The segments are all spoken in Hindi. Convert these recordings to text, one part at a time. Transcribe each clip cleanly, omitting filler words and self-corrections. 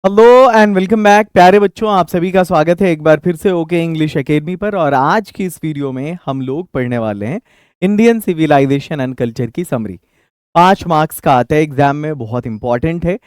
हेलो एंड वेलकम बैक प्यारे बच्चों, आप सभी का स्वागत है एक बार फिर से ओके इंग्लिश एकेडमी पर। और आज की इस वीडियो में हम लोग पढ़ने वाले हैं इंडियन सिविलाइजेशन एंड कल्चर की समरी। 5 मार्क्स का आता है एग्जाम में, बहुत इंपॉर्टेंट है।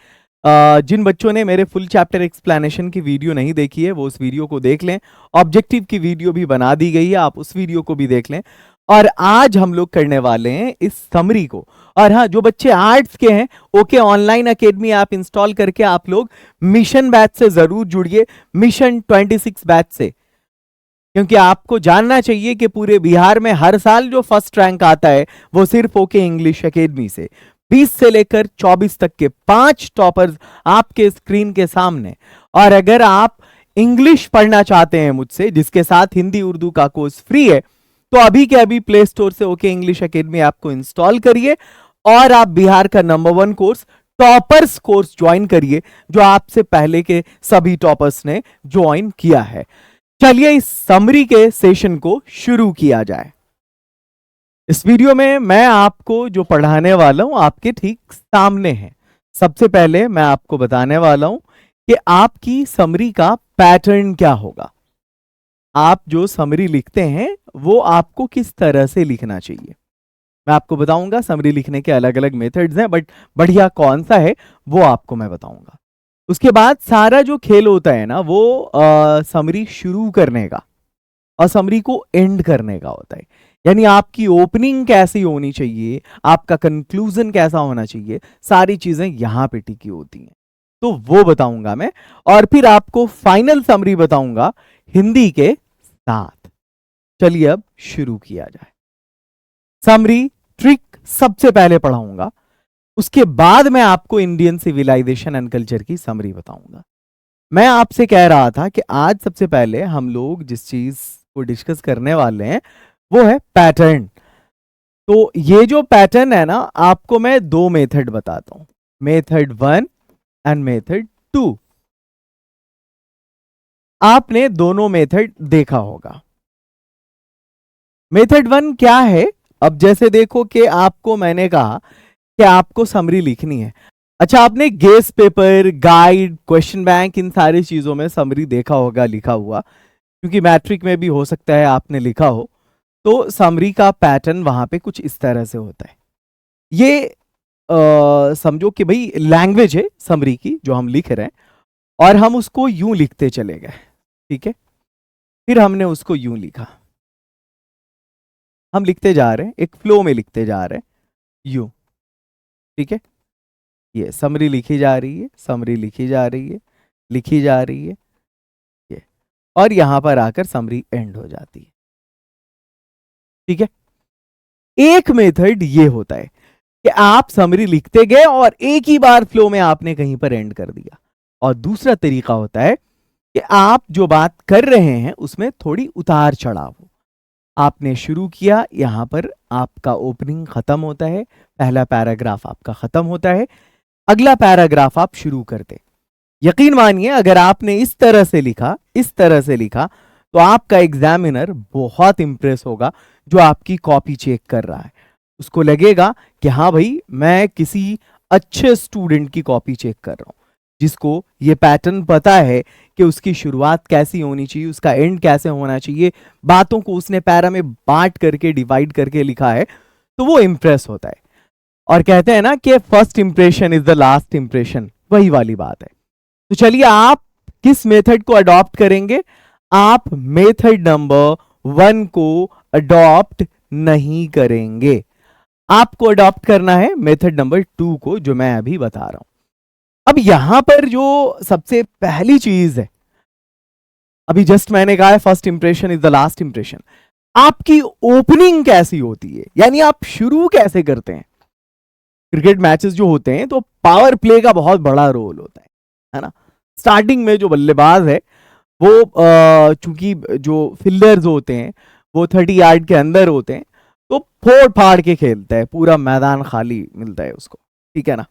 जिन बच्चों ने मेरे फुल चैप्टर एक्सप्लेनेशन की वीडियो नहीं देखी है वो उस वीडियो को देख लें। ऑब्जेक्टिव की वीडियो भी बना दी गई है, आप उस वीडियो को भी देख लें। और आज हम लोग करने वाले हैं इस समरी को। और हाँ, जो बच्चे आर्ट्स के हैं, okay online academy app install करके आप लोग मिशन बैच से जरूर जुड़िए, मिशन 26 बैच से। क्योंकि आपको जानना चाहिए कि पूरे बिहार में हर साल जो फर्स्ट रैंक आता है वो सिर्फ ओके इंग्लिश एकेडमी से। 20 से लेकर 24 तक के 5 टॉपर्स आपके स्क्रीन के सामने। और अगर आप इंग्लिश पढ़ना चाहते हैं मुझसे, जिसके साथ हिंदी उर्दू का कोर्स फ्री है, तो अभी के अभी प्ले स्टोर से ओके इंग्लिश एकेडमी ऐप को इंस्टॉल करिए और आप बिहार का number 1 course toppers course join करिए, जो आपसे पहले के सभी टॉपर्स ने ज्वाइन किया है। चलिए इस समरी के सेशन को शुरू किया जाए। इस वीडियो में मैं आपको जो पढ़ाने वाला हूं आपके ठीक सामने है। सबसे पहले मैं आपको बताने वाला हूं कि आपकी समरी का पैटर्न क्या होगा। आप जो समरी लिखते हैं वो आपको किस तरह से लिखना चाहिए, मैं आपको बताऊंगा। समरी लिखने के अलग अलग मेथड्स हैं, बट बढ़िया कौन सा है वो आपको मैं बताऊंगा। उसके बाद सारा जो खेल होता है ना, वो समरी शुरू करने का और समरी को एंड करने का होता है। यानी आपकी ओपनिंग कैसी होनी चाहिए, आपका कंक्लूजन कैसा होना चाहिए, सारी चीजें यहां पे टिकी होती हैं, तो वो बताऊंगा मैं। और फिर आपको फाइनल समरी बताऊंगा हिंदी के साथ। चलिए अब शुरू किया जाए। समरी ट्रिक सबसे पहले पढ़ाऊंगा, उसके बाद मैं आपको इंडियन सिविलाइजेशन एंड कल्चर की समरी बताऊंगा। मैं आपसे कह रहा था कि आज सबसे पहले हम लोग जिस चीज को डिस्कस करने वाले हैं वो है पैटर्न। तो ये जो पैटर्न है ना, आपको मैं 2 मेथड बताता हूं, मेथड 1 एंड मेथड 2। आपने दोनों मेथड देखा होगा। मेथड 1 क्या है? अब जैसे देखो कि आपको मैंने कहा कि आपको समरी लिखनी है। अच्छा, आपने guess paper, guide, question bank, इन सारी चीजों में समरी देखा होगा लिखा हुआ, क्योंकि मैट्रिक में भी हो सकता है आपने लिखा हो। तो समरी का पैटर्न वहां पे कुछ इस तरह से होता है। ये समझो कि भाई लैंग्वेज है समरी की जो हम लिख रहे हैं, और हम उसको यूं लिखते चले गए, ठीक है। फिर हमने उसको यूं लिखा, हम लिखते जा रहे हैं, एक फ्लो में लिखते जा रहे हैं यूं, ठीक है। ये समरी लिखी जा रही है, समरी लिखी जा रही है, लिखी जा रही है, ये, और यहां पर आकर समरी एंड हो जाती है, ठीक है। एक मेथड ये होता है कि आप समरी लिखते गए और एक ही बार फ्लो में आपने कहीं पर एंड कर दिया। और दूसरा तरीका होता है कि आप जो बात कर रहे हैं उसमें थोड़ी उतार चढ़ाव हो। आपने शुरू किया, यहां पर आपका ओपनिंग खत्म होता है, पहला पैराग्राफ आपका खत्म होता है, अगला पैराग्राफ आप शुरू करते। यकीन मानिए अगर आपने इस तरह से लिखा, इस तरह से लिखा, तो आपका एग्जामिनर बहुत इंप्रेस होगा। जो आपकी कॉपी चेक कर रहा है उसको लगेगा कि हाँ भाई, मैं किसी अच्छे स्टूडेंट की कॉपी चेक कर रहा हूं, जिसको ये पैटर्न पता है कि उसकी शुरुआत कैसी होनी चाहिए, उसका एंड कैसे होना चाहिए, बातों को उसने पैरा में बांट करके, डिवाइड करके लिखा है, तो वो इंप्रेस होता है। और कहते हैं ना कि first impression is the last impression, वही वाली बात है। तो चलिए, आप किस मेथड को अडॉप्ट करेंगे? आप मेथड नंबर 1 को अडॉप्ट नहीं करेंगे, आपको अडॉप्ट करना है मेथड नंबर 2 को, जो मैं अभी बता रहा हूं। अब यहां पर जो सबसे पहली चीज है, अभी जस्ट मैंने कहा है first impression is the last impression. आपकी ओपनिंग कैसी होती है, यानी आप शुरू कैसे करते हैं। क्रिकेट मैचेस जो होते हैं तो पावर प्ले का बहुत बड़ा रोल होता है ना। स्टार्टिंग में जो बल्लेबाज है वो चूंकि जो फील्डर्स होते हैं वो 30 यार्ड के अंदर होते हैं, तो फोड़ फाड़ के खेलता है, पूरा मैदान खाली मिलता है उसको, ठीक है ना।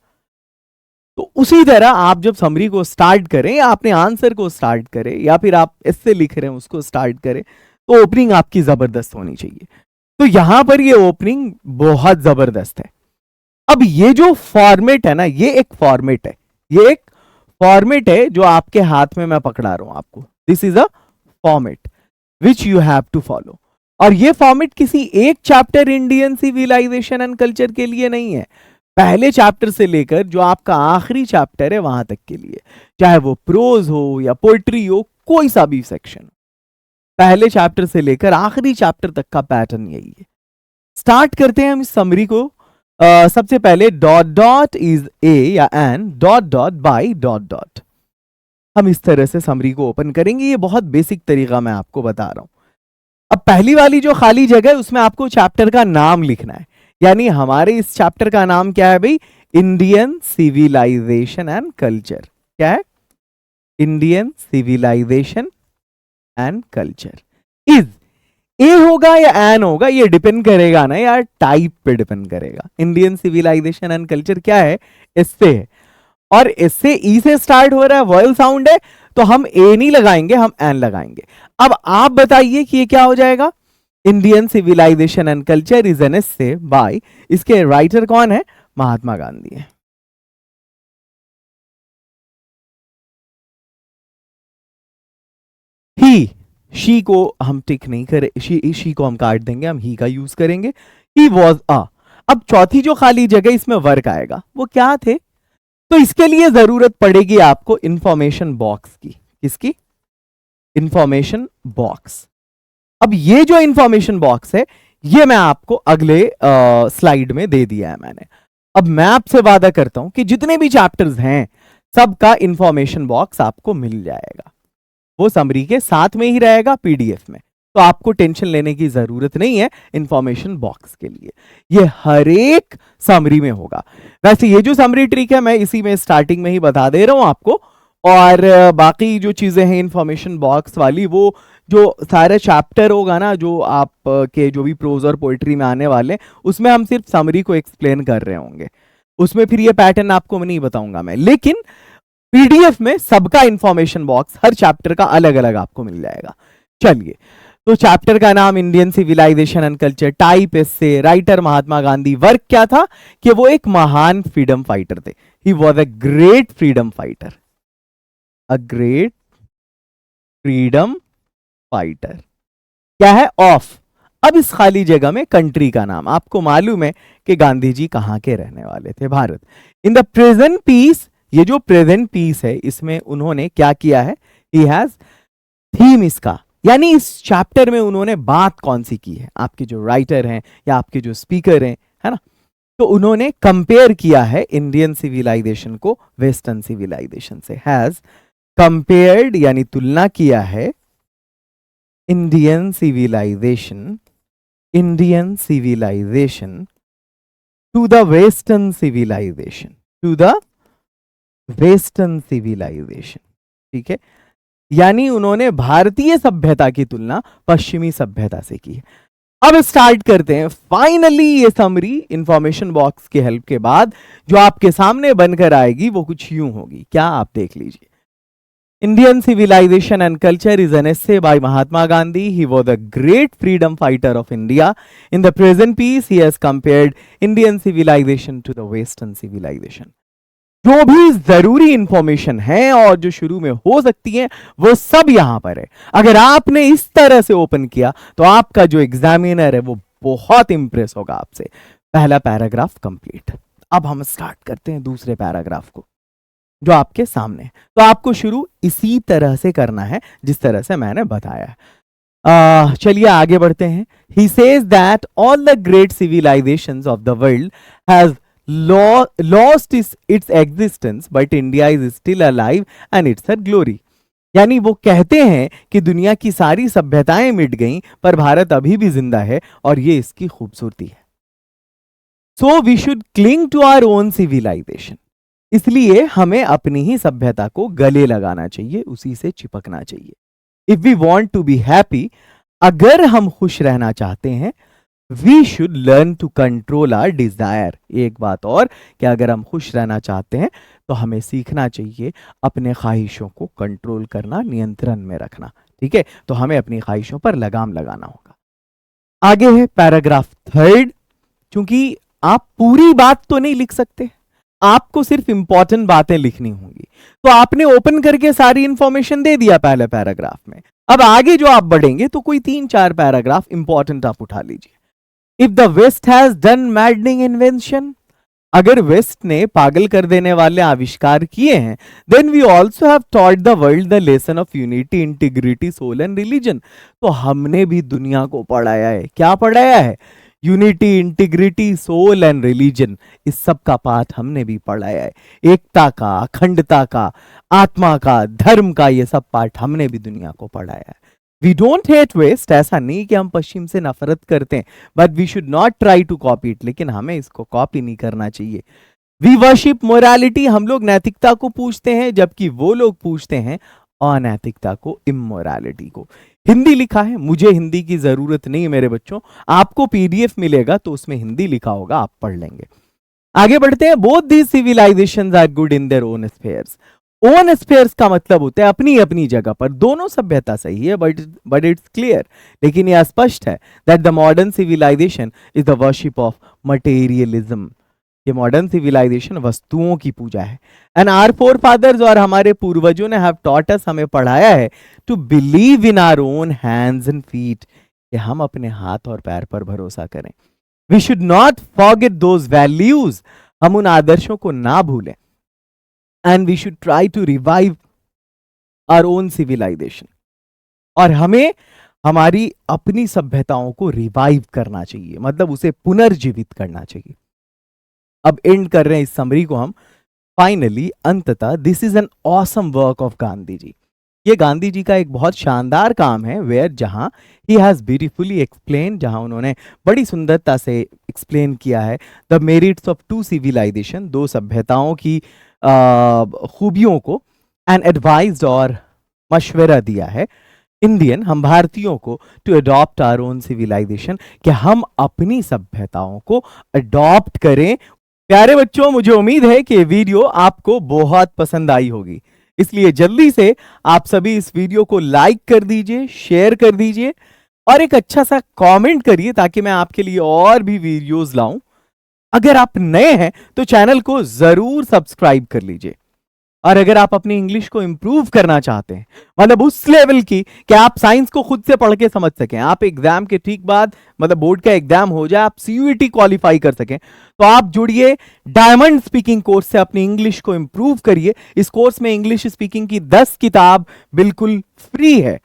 तो उसी तरह आप जब समरी को स्टार्ट करें, या अपने आंसर को स्टार्ट करें, या फिर आप ऐसे लिख रहे हैं उसको स्टार्ट करें, तो ओपनिंग आपकी जबरदस्त होनी चाहिए। तो यहां पर ये ओपनिंग बहुत जबरदस्त है। अब ये जो फॉर्मेट है ना, ये एक फॉर्मेट है, ये एक फॉर्मेट है जो आपके हाथ में मैं पकड़ा रहा हूं आपको, this is a format which you have to follow. और ये फॉर्मेट किसी एक chapter Indian civilisation and culture के लिए नहीं है, पहले चैप्टर से लेकर जो आपका आखिरी चैप्टर है वहां तक के लिए, चाहे वो प्रोज हो या पोएट्री हो, कोई सा भी सेक्शन, पहले चैप्टर से लेकर आखिरी चैप्टर तक का पैटर्न यही है। स्टार्ट करते हैं हम इस समरी को। सबसे पहले डॉट डॉट इज ए या an dot dot by dot dot, हम इस तरह से समरी को ओपन करेंगे। ये बहुत बेसिक तरीका मैं आपको बता रहा हूं। अब पहली वाली जो खाली जगह है उसमें आपको चैप्टर का नाम लिखना है, यानी हमारे इस चैप्टर का नाम क्या है भाई, इंडियन सिविलाइजेशन एंड कल्चर। क्या है, Indian civilisation and culture. Is a होगा या एन होगा ये डिपेंड करेगा ना यार, टाइप पे डिपेंड करेगा। इंडियन सिविलाइजेशन एंड कल्चर क्या है, इससे है, और इससे ई से स्टार्ट हो रहा है, वॉयल साउंड है, तो हम ए नहीं लगाएंगे, हम एन लगाएंगे। अब आप बताइए कि ये क्या हो जाएगा, Indian civilisation and culture is an essay by, इसके राइटर कौन है, महात्मा गांधी है। ही, शी को हम टिक नहीं करे, शी को हम काट देंगे, हम ही का यूज करेंगे। ही वॉज अ। अब चौथी जो खाली जगह इसमें वर्क आएगा, वो क्या थे, तो इसके लिए जरूरत पड़ेगी आपको इंफॉर्मेशन बॉक्स की। किसकी, इंफॉर्मेशन बॉक्स। अब ये जो इंफॉर्मेशन बॉक्स है ये मैं आपको अगले स्लाइड में दे दिया है मैंने। अब मैं आपसे वादा करता हूं कि जितने भी चैप्टर्स हैं सबका इंफॉर्मेशन बॉक्स आपको मिल जाएगा, वो समरी के साथ में ही रहेगा पीडीएफ में, तो आपको टेंशन लेने की जरूरत नहीं है इंफॉर्मेशन बॉक्स के लिए, ये हर एक समरी में होगा। वैसे ये जो समरी ट्रिक है मैं इसी में स्टार्टिंग में ही बता दे रहा हूं आपको, और बाकी जो चीजें हैं इंफॉर्मेशन बॉक्स वाली, वो जो सारे चैप्टर होगा ना जो आप के जो भी प्रोज और पोएट्री में आने वाले, उसमें हम सिर्फ समरी को एक्सप्लेन कर रहे होंगे, उसमें फिर ये पैटर्न आपको नहीं बताऊंगा मैं, लेकिन पीडीएफ में सबका इंफॉर्मेशन बॉक्स हर चैप्टर का अलग अलग आपको मिल जाएगा। चलिए, तो चैप्टर का नाम Indian civilisation and culture, type essay, writer Mahatma Gandhi, work क्या था कि वो एक महान फ्रीडम फाइटर थे, he was a great freedom fighter, a great freedom fighter. क्या है, ऑफ। अब इस खाली जगह में कंट्री का नाम, आपको मालूम है कि गांधी जी कहां के रहने वाले थे, Bharat. In the present piece, ये जो प्रेजेंट पीस है इसमें उन्होंने क्या किया है, ही हैज थीम इसका, यानी इस चैप्टर में उन्होंने बात कौन सी की है, आपके जो राइटर हैं या आपके जो स्पीकर हैं, है ना, तो उन्होंने कंपेयर किया है इंडियन सिविलाइजेशन को वेस्टर्न सिविलाइजेशन से, हैज कंपेयर्ड यानी तुलना किया है Indian civilisation to the western civilisation, to the western civilisation. ठीक है, यानी उन्होंने भारतीय सभ्यता की तुलना पश्चिमी सभ्यता से की है। अब स्टार्ट करते हैं फाइनली ये समरी इंफॉर्मेशन बॉक्स की हेल्प के बाद जो आपके सामने बनकर आएगी वो कुछ यूं होगी, क्या आप देख लीजिए। Indian civilization and culture is an essay by Mahatma Gandhi. He was a great freedom fighter of India. In the present piece, he has compared Indian civilization to the Western civilization. जो भी जरूरी इंफॉर्मेशन है और जो शुरू में हो सकती है वो सब यहां पर है। अगर आपने इस तरह से ओपन किया तो आपका जो एग्जामिनर है वो बहुत इंप्रेस होगा आपसे। पहला पैराग्राफ कंप्लीट। अब हम स्टार्ट करते हैं दूसरे पैराग्राफ को जो आपके सामने। तो आपको शुरू इसी तरह से करना है जिस तरह से मैंने बताया। चलिए आगे बढ़ते हैं। He says that all the great civilizations of the world has lost its existence, but India is still alive and it's her glory. यानी वो कहते हैं कि दुनिया की सारी सभ्यताएं मिट गईं पर भारत अभी भी जिंदा है और ये इसकी खूबसूरती है। So we should cling to our own civilization. इसलिए हमें अपनी ही सभ्यता को गले लगाना चाहिए, उसी से चिपकना चाहिए। If we want to be happy, अगर हम खुश रहना चाहते हैं, we should learn to control our desire. एक बात और कि अगर हम खुश रहना चाहते हैं तो हमें सीखना चाहिए अपने ख्वाहिशों को कंट्रोल करना, नियंत्रण में रखना। ठीक है, तो हमें अपनी ख्वाहिशों पर लगाम लगाना होगा। आगे है पैराग्राफ थर्ड। क्योंकि आप पूरी बात तो नहीं लिख सकते, आपको सिर्फ इंपॉर्टेंट बातें लिखनी होंगी। तो आपने ओपन करके सारी इंफॉर्मेशन दे दिया पहले पैराग्राफ में। अब आगे जो आप बढ़ेंगे तो कोई 3-4 पैराग्राफ इंपॉर्टेंट आप उठा लीजिए। If the west has done maddening invention, अगर वेस्ट ने पागल कर देने वाले आविष्कार किए हैं, then we also have taught the world the lesson of unity, integrity, soul and religion. तो हमने भी दुनिया को पढ़ाया है। क्या पढ़ाया है? Unity, integrity, soul and religion. इस सब का पाठ हमने भी पढ़ाया है। एकता का, अखंडता का, आत्मा का, धर्म का, ये सब पाठ हमने भी दुनिया को पढ़ाया है। वी डोंट हेट वेस्ट, ऐसा नहीं कि हम पश्चिम से नफरत करते हैं, but we should not try to copy it, लेकिन हमें इसको कॉपी नहीं करना चाहिए। वी वर्शिप मोरालिटी, हम लोग नैतिकता को पूछते हैं, जबकि वो लोग पूछते हैं अनैतिकता को, इमोरालिटी को। हिंदी लिखा है, मुझे हिंदी की जरूरत नहीं है मेरे बच्चों, आपको पीडीएफ मिलेगा तो उसमें हिंदी लिखा होगा, आप पढ़ लेंगे। आगे बढ़ते हैं। Both these civilisations are good in their own spheres. Own spheres का मतलब होता है अपनी अपनी जगह पर। दोनों सभ्यता सही है, बट इट्स क्लियर, लेकिन यह स्पष्ट है that the modern civilisation is the worship of materialism. ये मॉडर्न सिविलाइजेशन वस्तुओं की पूजा है। एंड आवर फोरफादर्स, और हमारे पूर्वजों ने हैव टॉट अस, हमें पढ़ाया है, to believe in our own hands and feet, कि हम अपने हाथ और पैर पर भरोसा करें। We should not forget those values, हम उन आदर्शों को ना भूलें। And we should try to revive our own civilisation, और हमें हमारी अपनी सभ्यताओं को रिवाइव करना चाहिए, मतलब उसे पुनर्जीवित करना चाहिए। अब एंड कर रहे हैं इस समरी को हम। फाइनली, अंततः, this is an awesome work of Gandhi ji. ये गांधी जी का एक बहुत शानदार काम है, वेयर जहां ही हैज ब्यूटीफुली एक्सप्लेन, जहां उन्होंने बड़ी सुंदरता से एक्सप्लेन किया है the merits of two civilisation, दो सभ्यताओं की खूबियों को, एंड एडवाइज्ड, और मशवरा दिया है इंडियन, हम भारतीयों को, to adopt our own civilisation, कि हम अपनी सभ्यताओं को अडॉप्ट करें। प्यारे बच्चों, मुझे उम्मीद है कि ये वीडियो आपको बहुत पसंद आई होगी, इसलिए जल्दी से आप सभी इस वीडियो को लाइक कर दीजिए, शेयर कर दीजिए, और एक अच्छा सा कमेंट करिए, ताकि मैं आपके लिए और भी वीडियोस लाऊं। अगर आप नए हैं तो चैनल को जरूर सब्सक्राइब कर लीजिए। और अगर आप अपनी इंग्लिश को इंप्रूव करना चाहते हैं, मतलब उस लेवल की कि आप साइंस को खुद से पढ़ के समझ सकें, आप एग्जाम के ठीक बाद, मतलब बोर्ड का एग्जाम हो जाए, आप सीयूईटी क्वालिफाई कर सकें, तो आप जुड़िए डायमंड स्पीकिंग कोर्स से, अपनी इंग्लिश को इंप्रूव करिए। इस कोर्स में इंग्लिश स्पीकिंग की 10 किताब बिल्कुल फ्री है।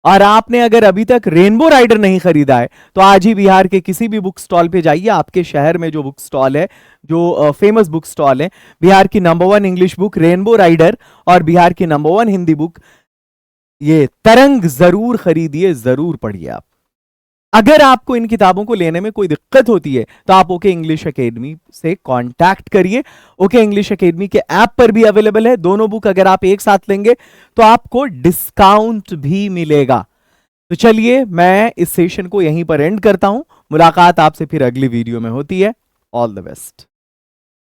और आपने अगर अभी तक रेनबो राइडर नहीं खरीदा है, तो आज ही बिहार के किसी भी बुक स्टॉल पे जाइए। आपके शहर में जो बुक स्टॉल है, जो फेमस बुक स्टॉल है, बिहार की number 1 English book rainbow rider और बिहार की नंबर 1 हिंदी बुक ये तरंग जरूर खरीदिए, जरूर पढ़िए आप। अगर आपको इन किताबों को लेने में कोई दिक्कत होती है, तो आप ओके इंग्लिश एकेडमी से कांटेक्ट करिए। ओके इंग्लिश एकेडमी के ऐप पर भी अवेलेबल है। दोनों बुक अगर आप एक साथ लेंगे तो आपको डिस्काउंट भी मिलेगा। तो चलिए, मैं इस सेशन को यहीं पर एंड करता हूं। मुलाकात आपसे फिर अगली वीडियो में होती है। All the best.